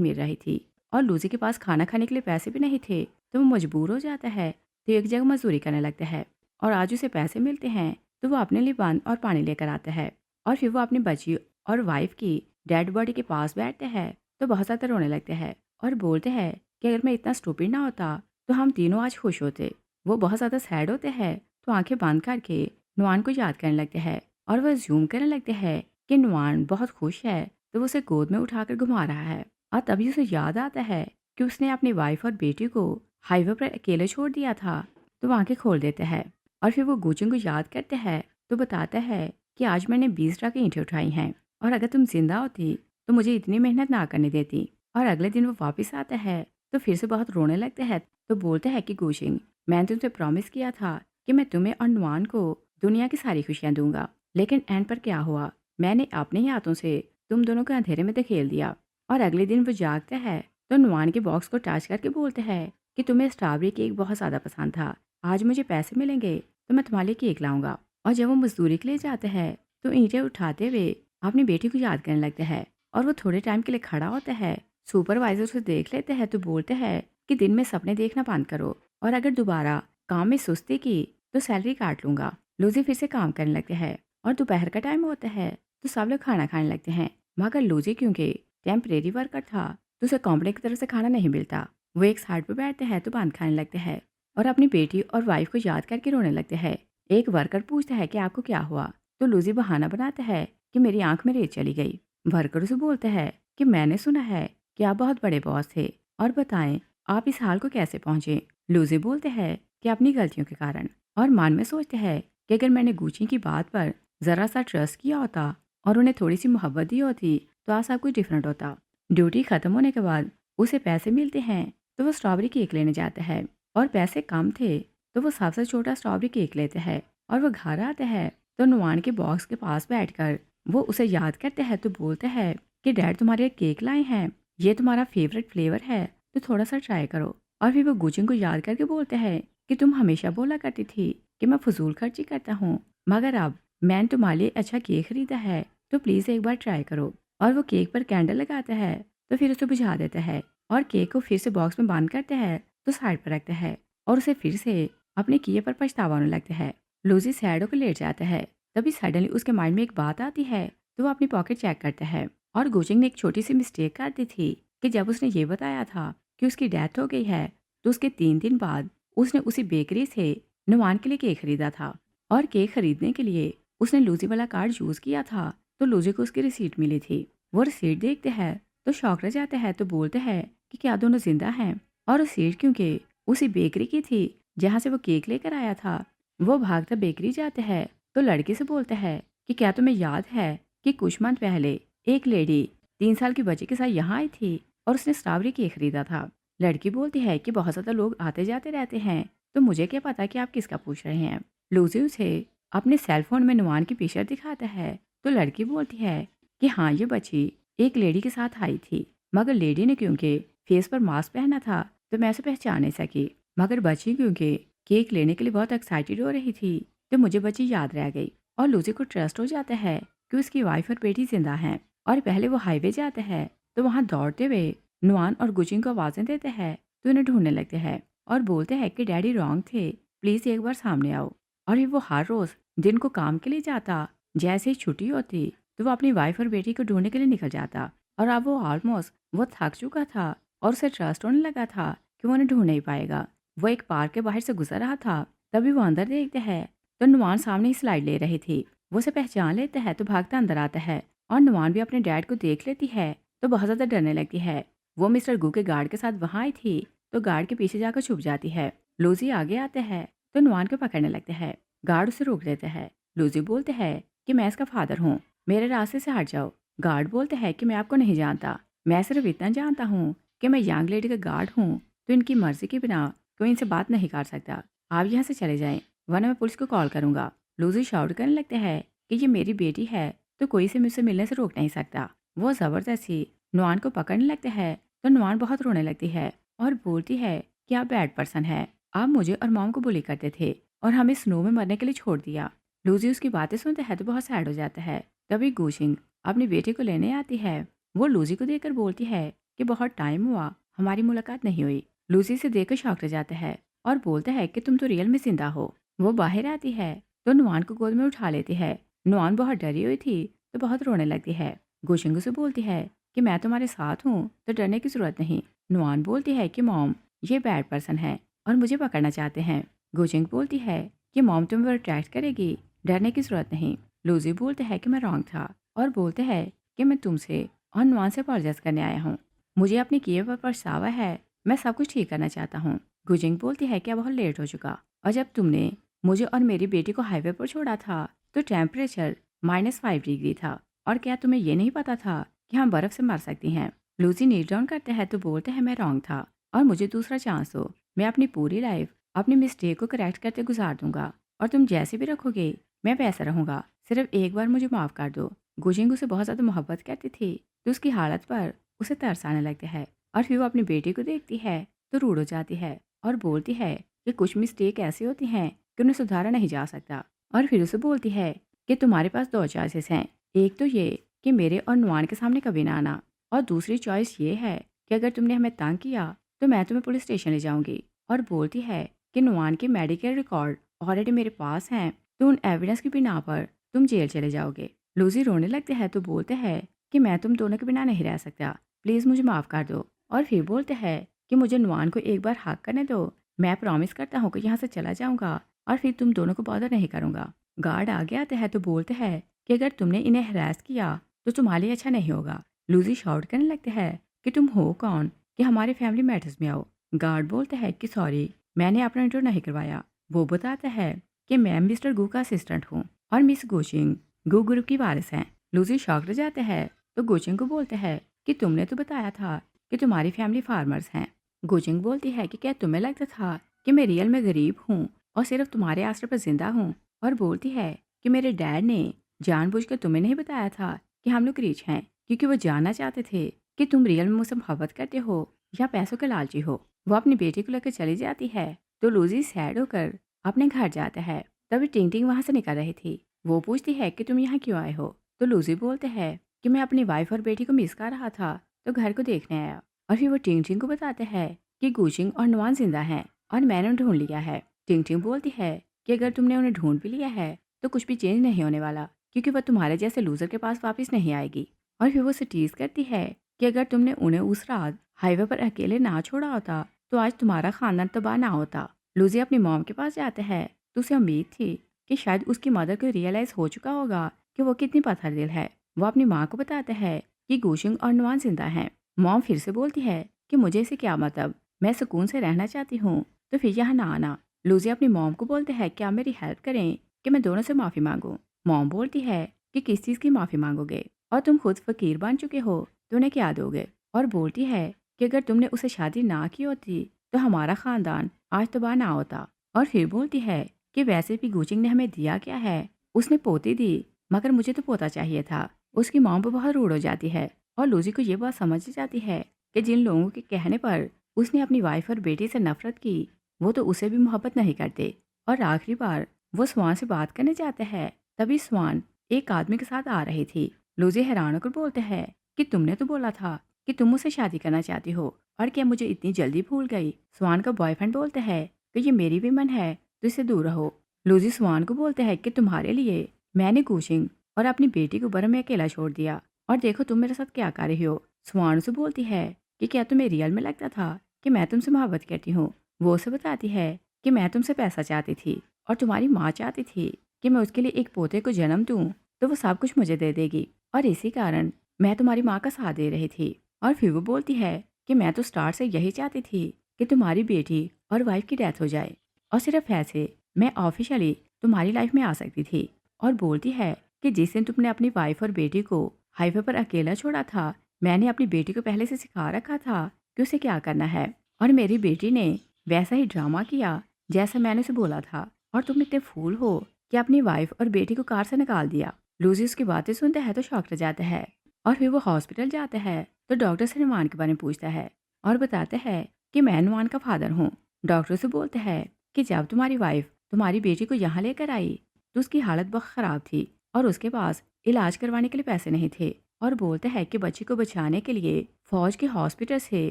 मिल रही थी और लूजी के पास खाना खाने के लिए पैसे भी नहीं थे तो वो मजबूर हो जाता है तो एक जगह मजदूरी करने लगता है और आज उसे पैसे मिलते हैं तो वो अपने लिए पान और पानी लेकर आता है और फिर वो अपनी बच्ची और वाइफ की डेड बॉडी के पास बैठते हैं तो बहुत ज़्यादा रोने लगते हैं और बोलते हैं कि अगर मैं इतना स्टूपिड ना होता तो हम तीनों आज खुश होते। वो बहुत ज़्यादा सैड होते हैं तो आंखें बंद करके नुआन को याद करने लगते हैं और वह ज्यूम करने लगते हैं कि नुआन बहुत खुश है तो वो उसे गोद में उठाकर घुमा रहा है। और तभी उसे याद आता है कि उसने अपनी वाइफ और बेटी को हाईवे पर अकेले छोड़ दिया था। तो वो आंखें खोल देते हैं और फिर वो गुचिंग को याद करते हैं तो बताता है कि आज मैंने 20 ट्रक ईंटें उठाई हैं और अगर तुम जिंदा होती तो मुझे इतनी मेहनत ना करने देती। और अगले दिन वो वापस आता है तो फिर से बहुत रोने लगते हैं तो बोलते हैं कि गुचिंग, मैंने तुमसे प्रॉमिस किया था कि मैं तुम्हें और नुआन को दुनिया की सारी खुशियां दूंगा, लेकिन एंड पर क्या हुआ, मैंने अपने ही हाथों से तुम दोनों को अंधेरे में धकेल दिया। और अगले दिन वो जागता है तो नुआन के बॉक्स को टच करके बोलते हैं कि तुम्हें स्ट्रॉबेरी केक बहुत ज़्यादा पसंद था, आज मुझे पैसे मिलेंगे तो मैं तुम्हारे लिए केक लाऊंगा। और जब वो मजदूरी के लिए जाते हैं तो ईंटें उठाते हुए अपनी बेटी को याद करने लगते हैं और वो थोड़े टाइम के लिए खड़ा होता है। सुपरवाइजर उसे देख लेते हैं तो बोलते हैं कि दिन में सपने देखना बंद करो और अगर दोबारा काम में सुस्ती की तो सैलरी काट लूंगा। लूजी फिर से काम करने लगते हैं और दोपहर का टाइम होता है तो सब लोग खाना खाने लगते हैं मगर लूजी क्योंकि टेम्परेरी वर्कर था तो उसे कंपनी की तरफ से खाना नहीं मिलता। वो एक साइड पर बैठते हैं तो बंद खाने लगते हैं और अपनी बेटी और वाइफ को याद करके रोने लगते हैं। एक वर्कर पूछता है कि आपको क्या हुआ तो लूजी बहाना बनाता है कि मेरी आंख में रेत चली गई। वर्कर उसे बोलता है कि मैंने सुना है कि आप बहुत बड़े बॉस थे और बताएं आप इस हाल को कैसे पहुंचे। लूजी बोलते हैं कि अपनी गलतियों के कारण और मन में सोचते हैं कि अगर मैंने गुची की बात पर जरा सा ट्रस्ट किया होता और उन्हें थोड़ी सी मोहब्बत दी होती तो आज सब कुछ डिफरेंट होता। ड्यूटी खत्म होने के बाद उसे पैसे मिलते हैं तो वो स्ट्रॉबेरी केक लेने जाता है और पैसे कम थे तो वो सबसे छोटा स्ट्रॉबेरी केक लेते हैं और वो घर आते हैं तो नुआन के बॉक्स के पास बैठकर वो उसे याद करते हैं तो बोलते हैं कि डैड तुम्हारे केक लाए हैं, ये तुम्हारा फेवरेट फ्लेवर है तो थोड़ा सा ट्राई करो। और फिर वो गुचिंग को याद करके बोलते हैं कि तुम हमेशा बोला करती थी कि मैं फजूल खर्ची करता हूँ मगर अब मैंने तुम्हारे लिए अच्छा केक खरीदा है तो प्लीज़ एक बार ट्राई करो। और वो केक पर कैंडल लगाता है तो फिर उसे बुझा देता है और केक को फिर से बॉक्स में बंद करते हैं तो साइड पर रखता है और उसे फिर से अपने किए पर पछतावा होने लगता है। लूजी सैड होकर लेट जाता है तभी सडनली उसके माइंड में एक बात आती है तो वो अपनी पॉकेट चेक करता है और गुचिंग ने एक छोटी सी मिस्टेक कर दी थी कि जब उसने ये बताया था कि उसकी डेथ हो गई है तो उसके 3 दिन बाद उसने उसी बेकरी से नुआन के लिए केक खरीदा था और केक खरीदने के लिए उसने लूजी वाला कार्ड यूज किया था तो लूजी को उसकी रिसीट मिली थी। वो रिसीट देखते हैं तो शौक रह जाते हैं तो बोलते हैं कि क्या दोनों जिंदा हैं। और रिसीट क्योंकि उसी बेकरी की थी जहाँ से वो केक लेकर आया था। वो भागकर बेकरी जाते हैं तो लड़के से बोलते हैं कि क्या तुम्हें याद है कि कुछ मंथ पहले एक लेडी 3 साल की बच्ची के साथ यहाँ आई थी और उसने स्ट्रॉबेरी केक खरीदा था। लड़की बोलती है कि बहुत ज़्यादा लोग आते जाते रहते हैं तो मुझे क्या पता कि आप किसका पूछ रहे हैं। लूजी उसे अपने सेलफोन में नुआन की पिक्चर दिखाता है तो लड़की बोलती है कि हाँ ये बच्ची एक लेडी के साथ आई थी मगर लेडी ने क्योंकि फेस पर मास्क पहना था तो मैं उसे पहचान नहीं सकी मगर बच्ची क्योंकि केक लेने के लिए बहुत एक्साइटेड हो रही थी तो मुझे बच्ची याद रह गई। और लूजी को ट्रस्ट हो जाता है कि उसकी वाइफ और बेटी जिंदा हैं। और पहले वो हाईवे जाते हैं तो वहाँ दौड़ते हुए नुआन और गुचिंग को आवाज़ें देते हैं तो उन्हें ढूंढने लगते हैं और बोलते हैं कि डैडी रॉन्ग थे, प्लीज़ एक बार सामने आओ। और फिर वो हर रोज़ दिन को काम के लिए जाता, जैसे ही छुट्टी होती तो वो अपनी वाइफ और बेटी को ढूंढने के लिए निकल जाता। और अब वो ऑलमोस्ट वो थक चुका था और उसे ट्रस्ट होने लगा था कि वो उन्हें ढूंढ नहीं पाएगा। वो एक पार्क के बाहर से गुजर रहा था तभी वो अंदर देखते हैं तो नुआन सामने ही स्लाइड ले रही थी। वो उसे पहचान लेता है तो भागता अंदर आता है और नुआन भी अपने डैड को देख लेती है तो बहुत ज़्यादा डरने लगती है। वो मिस्टर गू के गार्ड के साथ वहाँ आई थी तो गार्ड के पीछे जाकर छुप जाती है। लूजी आगे आते हैं तो नुआन को पकड़ने लगते हैं। गार्ड उसे रोक देते हैं। लूजी बोलते हैं कि मैं इसका फादर हूँ, मेरे रास्ते से हट जाओ। गार्ड बोलते हैं कि मैं आपको नहीं जानता, मैं सिर्फ इतना जानता हूँ कि मैं यंग लेडी का गार्ड हूँ तो इनकी मर्जी के बिना कोई इनसे बात नहीं कर सकता। आप यहाँ से चले जाएं वरना मैं पुलिस को कॉल करूँगा। लूजी शाउट करने लगते हैं कि ये मेरी बेटी है तो कोई से मुझसे मिलने से रोक नहीं सकता। वो ज़बरदस्ती नुआन को पकड़ने लगते हैं तो नुआन बहुत रोने लगती है और बोलती है कि आप बैड पर्सन है, आप मुझे और मॉम को बुली करते थे और हमें स्नो में मरने के लिए छोड़ दिया। लूजी उसकी बातें सुनता है तो बहुत सैड हो जाता है। तभी गुशिंग अपनी बेटी को लेने आती है। वो लूजी को देखकर बोलती है कि बहुत टाइम हुआ हमारी मुलाकात नहीं हुई। लूजी से देखकर शॉक रह जाता है और बोलता है कि तुम तो रियल में जिंदा हो। वो बाहर आती है तो नुआन को गोद में उठा लेती है। नुआन बहुत डरी हुई थी तो बहुत रोने लगती है। गुशिंग उसे बोलती है कि मैं तुम्हारे साथ हूँ तो डरने की जरूरत नहीं। नुआन बोलती है कि मॉम ये बैड पर्सन है और मुझे पकड़ना चाहते हैं। गुशिंग बोलती है कि मॉम तुम्हें अट्रैक्ट करेगी, डरने की जरूरत नहीं। लूजी बोलते है कि मैं रॉन्ग था और बोलते हैं कि मैं तुमसे और नुआन से अपॉलोजाइज करने आया हूँ। मुझे अपने किए पर पछतावा है, मैं सब कुछ ठीक करना चाहता हूँ। गुजिंग बोलती है कि अब बहुत लेट हो चुका और जब तुमने मुझे और मेरी बेटी को हाईवे पर छोड़ा था तो टेम्परेचर -5 डिग्री था और क्या तुम्हें ये नहीं पता था कि हम बर्फ से मर सकती हैं। लूसी नील डाउन करते हैं तो बोलते हैं मैं रॉन्ग था और मुझे दूसरा चांस दो। मैं अपनी पूरी लाइफ अपनी मिस्टेक को करेक्ट करते गुजार दूंगा और तुम जैसे भी रखोगे मैं वैसा रहूंगा। सिर्फ एक बार मुझे माफ़ कर दो। गुजिंग उसे बहुत ज़्यादा मोहब्बत करती थी तो उसकी हालत पर उसे तरस आने लगता है और फिर वो अपनी बेटी को देखती है तो रूड हो जाती है और बोलती है कि कुछ मिस्टेक ऐसी होती हैं कि उन्हें सुधारा नहीं जा सकता। और फिर उसे बोलती है कि तुम्हारे पास दो चॉइसेस हैं, एक तो ये कि मेरे और नुआन के सामने कभी ना आना और दूसरी चॉइस ये है कि अगर तुमने हमें तंग किया तो मैं तुम्हें पुलिस स्टेशन ले जाऊंगी। और बोलती है कि नुआन के मेडिकल रिकॉर्ड ऑलरेडी मेरे पास हैं तो उन एविडेंस की बिना पर तुम जेल चले जाओगे। लूजी रोने लगते हैं तो बोलते हैं कि मैं तुम दोनों के बिना नहीं रह सकता, प्लीज़ मुझे माफ़ कर दो। और फिर बोलते हैं कि मुझे नुआन को एक बार हक करने दो, मैं प्रॉमिस करता हूँ कि यहाँ से चला जाऊँगा और फिर तुम दोनों को बॉदर नहीं करूँगा। गार्ड आगे आते हैं तो बोलते हैं कि अगर तुमने इन्हें हरास किया तो तुम्हारे लिए अच्छा नहीं होगा। लूजी शाउट करने लगते हैं कि तुम हो कौन कि हमारे फैमिली मैटर्स में आओ। गार्ड बोलते हैं कि सॉरी मैंने अपना इंटरव्यू नहीं करवाया। वो बताता है कि मैं मिस्टर गू का असिस्टेंट हूँ और मिस गोशिंग गू ग्रुप की वारिस हैं। लूजी शॉक रह जाते हैं तो गोचिंग को बोलते हैं कि तुमने तो बताया था कि तुम्हारी फैमिली फार्मर्स हैं। गोचिंग बोलती है कि क्या तुम्हें लगता था कि मैं रियल में गरीब हूँ और सिर्फ तुम्हारे आश्रय पर जिंदा हूँ। और बोलती है कि मेरे डैड ने जानबूझकर तुम्हें नहीं बताया था कि हम लोग रिच हैं क्योंकि वो जानना चाहते थे कि तुम रियल में मुझसे मोहब्बत करते हो या पैसों के लालची हो। वो अपनी बेटी को लेकर चली जाती है तो लूजी सैड होकर अपने घर जाता है। तभी टिंग टिंग वहां से निकल रही थी। वो पूछती है कि तुम यहाँ क्यों आए हो तो लूजी बोलते हैं कि मैं अपनी वाइफ और बेटी को मिस कर रहा था तो घर को देखने आया। और फिर वो टिंग टिंग को बताते हैं कि गुचिंग और नुआन जिंदा हैं और मैंने उन्हें ढूंढ लिया है। टिंग टिंग बोलती है कि अगर तुमने उन्हें ढूंढ भी लिया है तो कुछ भी चेंज नहीं होने वाला क्योंकि वह तुम्हारे जैसे लूजर के पास वापस नहीं आएगी। और फिर वो उसे टीज करती है कि अगर तुमने उन्हें उस रात हाईवे पर अकेले ना छोड़ा होता तो आज तुम्हारा खानदान तबाह ना होता। लूजी अपनी मॉम के पास जाते हैं तो उसे उम्मीद थी कि शायद उसकी मदर को रियलाइज हो चुका होगा कि वो कितनी पत्थर दिल है। वो अपनी माँ को बताता है कि गुशिंग और नुआन जिंदा हैं। मॉम फिर से बोलती है कि मुझे इसे क्या मतलब, मैं सुकून से रहना चाहती हूँ तो फिर यहाँ ना आना। लूजी अपनी मॉम को बोलते हैं कि आप मेरी हेल्प करें कि मैं दोनों से माफ़ी मांगूं। मॉम बोलती है कि किस चीज़ की माफ़ी मांगोगे और तुम खुद फकीर बन चुके हो तो उन्हें क्या दोगे। और बोलती है कि अगर तुमने उसे शादी ना की होती तो हमारा ख़ानदान आज तबाह ना होता। और फिर बोलती है कि वैसे भी गुचिंग ने हमें दिया क्या है, उसने पोती दी मगर मुझे तो पोता चाहिए था। उसकी मॉम भी बहुत रूड हो जाती है और लूजी को ये बात समझ जाती है कि जिन लोगों के कहने पर उसने अपनी वाइफ और बेटी से नफरत की वो तो उसे भी मोहब्बत नहीं करते। और आखिरी बार वो स्वान से बात करने जाते हैं तभी स्वान एक आदमी के साथ आ रही थी। लूजी हैरान होकर बोलते हैं कि तुमने तो बोला था कि तुम मुझसे शादी करना चाहती हो और क्या मुझे इतनी जल्दी भूल गई। स्वान का बॉयफ्रेंड बोलते हैं कि ये मेरी विमन है तो इससे दूर रहो। लूजी स्वान को बोलते हैं कि तुम्हारे लिए मैंने गुचिंग और अपनी बेटी को बर्फ में अकेला छोड़ दिया और देखो तुम मेरे साथ क्या कर रही हो। स्वान से बोलती है कि क्या तुम्हें रियल में लगता था कि मैं तुमसे मोहब्बत करती हूँ। वो उसे बताती है कि मैं तुमसे पैसा चाहती थी और तुम्हारी माँ चाहती थी कि मैं उसके लिए एक पोते को जन्म दूँ तो वो सब कुछ मुझे दे देगी और इसी कारण मैं तुम्हारी माँ का साथ दे रही थी। और फिर वो बोलती है कि मैं तो स्टार्ट से यही चाहती थी कि तुम्हारी बेटी और वाइफ की डेथ हो जाए और सिर्फ ऐसे मैं ऑफिशियली तुम्हारी लाइफ में आ सकती थी। और बोलती है कि जिस दिन तुमने अपनी वाइफ और बेटी को हाईवे पर अकेला छोड़ा था मैंने अपनी बेटी को पहले से सिखा रखा था कि उसे क्या करना है और मेरी बेटी ने वैसा ही ड्रामा किया जैसा मैंने उसे बोला था और तुम इतने फूल हो कि अपनी वाइफ और बेटी को कार से निकाल दिया। लूजी उसकी बातें सुनता है तो शॉक रह जाता है और फिर वो हॉस्पिटल जाता है तो डॉक्टर से नुआन के बारे में पूछता है और बताता है कि मैं नुआन का फादर हूँ। डॉक्टर से बोलते हैं कि जब तुम्हारी वाइफ तुम्हारी बेटी को यहाँ लेकर आई तो उसकी हालत बहुत ख़राब थी और उसके पास इलाज करवाने के लिए पैसे नहीं थे। और बोलते हैं कि बच्ची को बचाने के लिए फौज के हॉस्पिटल से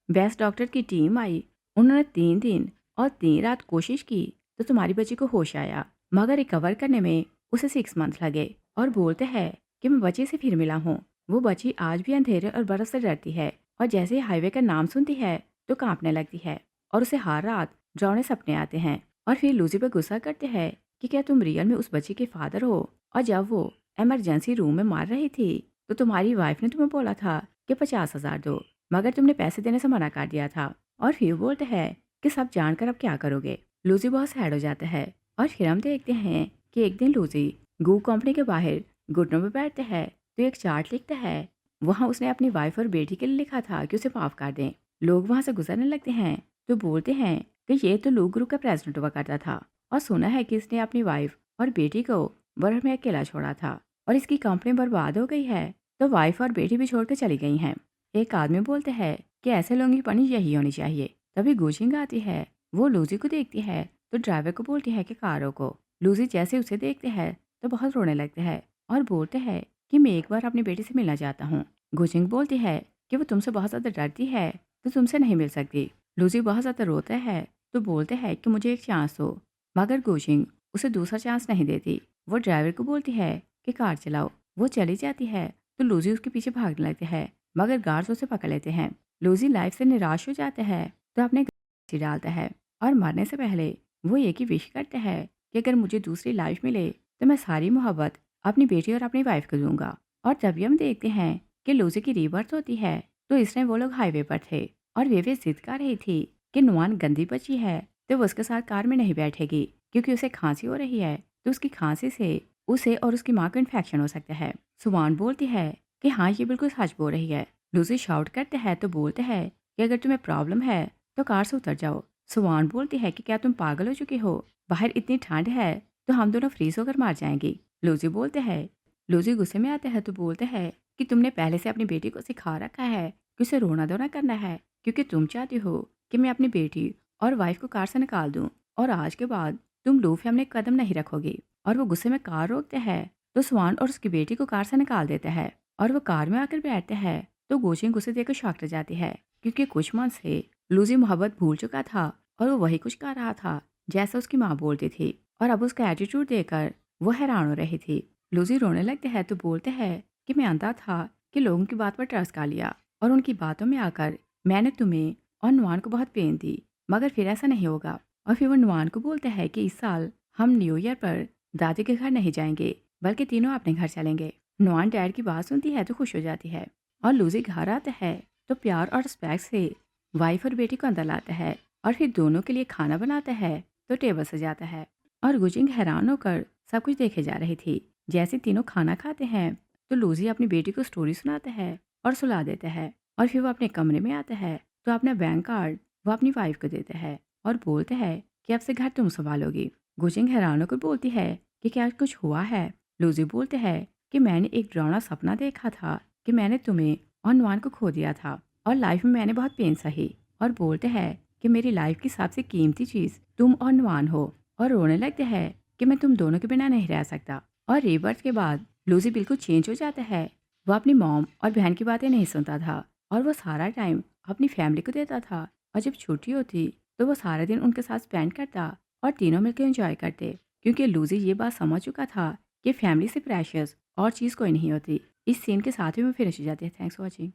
बेस्ट डॉक्टर की टीम आई। उन्होंने 3 दिन और 3 रात कोशिश की तो तुम्हारी बच्ची को होश आया, मगर रिकवर करने में उसे 6 मंथ लगे। और बोलते हैं कि मैं बच्ची से फिर मिला हूँ। वो बच्ची आज भी अंधेरे और बर्फ से डरती है और जैसे ही हाईवे का नाम सुनती है तो कांपने लगती है और उसे हर रात डरावने सपने आते हैं। और फिर लूसी पर गुस्सा करते हैं कि क्या तुम रियल में उस बच्ची के फादर हो, और जब वो इमरजेंसी रूम में मार रही थी तो तुम्हारी वाइफ ने तुम्हें बोला था कि 50,000 दो, मगर तुमने पैसे देने से मना कर दिया था। और फिर बोलते हैं कि सब जानकर अब क्या करोगे। लूसी बहुत सैड हो जाता है। और फिर हम देखते हैं कि एक दिन लूसी गू कंपनी के बाहर घुटनों में बैठते हैं तो एक चार्ट लिखता है। वहाँ उसने अपनी वाइफ और बेटी के लिए लिखा था कि उसे माफ़ कर दें। लोग वहाँ से गुजरने लगते हैं तो बोलते हैं कि ये तो लू ग्रुप का प्रेसिडेंट हुआ करता था और सुना है कि इसने अपनी वाइफ और बेटी को बर्फ में अकेला छोड़ा था और इसकी कंपनी बर्बाद हो गई है तो वाइफ और बेटी भी छोड़ कर चली गई हैं। एक आदमी बोलते हैं कि ऐसे लोगों की पनिश यही होनी चाहिए। तभी गुशिंग आती है। वो लूसी को देखती है तो ड्राइवर को बोलती है कि कार रोको। लूसी जैसे उसे देखते हैं तो बहुत रोने लगते हैं और बोलते हैं कि मैं एक बार अपनी बेटी से मिलना चाहता हूँ। गुशिंग बोलती है कि वो तुमसे बहुत ज़्यादा डरती है तो तुमसे नहीं मिल सकती। लूसी बहुत ज़्यादा रोता है तो बोलते हैं कि मुझे एक चांस दो, मगर गुशिंग उसे दूसरा चांस नहीं देती। वो ड्राइवर को बोलती है कि कार चलाओ। वो चली जाती है तो लूसी उसके पीछे भागने लगती है, मगर गार्ड्स उसे पकड़ लेते हैं। लूसी लाइफ से निराश हो जाता है तो अपने घी डालता है और मरने से पहले वो एक ही विश करता है कि अगर मुझे दूसरी लाइफ मिले तो मैं सारी मोहब्बत अपनी बेटी और अपनी वाइफ को दूंगा। और तभी हम देखते हैं कि लूसी की रीबर्थ होती है। तो इस टाइम वो लोग हाईवे पर थे और वे जिद कर रही थी कि नुआन गंदी बची है तो वो उसके साथ कार में नहीं बैठेगी क्योंकि उसे खांसी हो रही है तो उसकी खांसी से उसे और उसकी माँ को इन्फेक्शन हो सकता है। सुवान बोलती है कि हाँ ये बिल्कुल सच बोल रही है। लूसी शाउट करते हैं तो बोलते हैं कि अगर तुम्हें प्रॉब्लम है तो कार से उतर जाओ। सुवान बोलती है कि क्या तुम पागल हो चुकी हो, बाहर इतनी ठंड है तो हम दोनों फ्रीज होकर मार जाएंगी। लूसी बोलते हैं। लूसी गुस्से में आते हैं तो बोलते हैं कि तुमने पहले से अपनी बेटी को सिखा रखा है कि उसे रोना धोना करना है क्योंकि तुम चाहती हो कि मैं अपनी बेटी और वाइफ को कार से निकाल दूं और आज के बाद तुम लू फैमिली कदम नहीं रखोगी। और वो गुस्से में कार रोकते हैं तो स्वान और उसकी बेटी को कार से निकाल देता है और वो कार में आकर बैठते हैं तो गोशिंग उसे देखकर शॉक रह जाती है क्योंकि कुछ मंथ से लूसी मोहब्बत भूल चुका था और वो वही कुछ कर रहा था जैसा उसकी माँ बोलती थी और अब उसका एटीट्यूड देखकर वो हैरान हो रही थी। लूसी रोने लगते हैं तो बोलते हैं कि मैं अंधा था कि लोगों की बात पर ट्रस्ट कर लिया और उनकी बातों में आकर मैंने तुम्हें और नुआन को बहुत पेन दी, मगर फिर ऐसा नहीं होगा। और फिर वो नुआन को बोलते हैं कि इस साल हम न्यू ईयर पर दादी के घर नहीं जाएंगे बल्कि तीनों अपने घर चलेंगे। नुआन डैड की बात सुनती है तो खुश हो जाती है और लूसी घर आता है तो प्यार और रिस्पेक्ट से वाइफ और बेटी को अंदर लाता है और फिर दोनों के लिए खाना बनाता है तो टेबल सजाता है। और गुजिंग हैरान होकर सब कुछ देखे जा रही थी। जैसे तीनों खाना खाते हैं तो लूसी अपनी बेटी को स्टोरी सुनाता है और सुला देता है और फिर वो अपने कमरे में आता है तो अपना बैंक कार्ड वो अपनी वाइफ को देता है और बोलते हैं कि अब से घर तुम संभालोगी। गुजिंग हैरान होकर बोलती है कि क्या कुछ हुआ है। लूसी बोलते हैं कि मैंने एक डरावना सपना देखा था कि मैंने तुम्हें और नुआन को खो दिया था और लाइफ में मैंने बहुत पेन सही। और बोलते हैं कि मेरी लाइफ की सबसे कीमती चीज़ तुम और नुआन हो और रोने लगते हैं कि मैं तुम दोनों के बिना नहीं रह सकता। और रीबर्थ के बाद लूसी बिल्कुल चेंज हो जाता है। वो अपनी मॉम और बहन की बातें नहीं सुनता था और वो सारा टाइम अपनी फैमिली को देता था और जब छुट्टी होती तो वो सारा दिन उनके साथ स्पेंड करता और तीनों मिलकर एंजॉय करते क्योंकि लूसी ये बात समझ चुका था कि फैमिली से प्रेशियस और चीज़ कोई नहीं होती। इस सीन के साथ ही मैं फिनिश हो जाती है। Thanks for watching.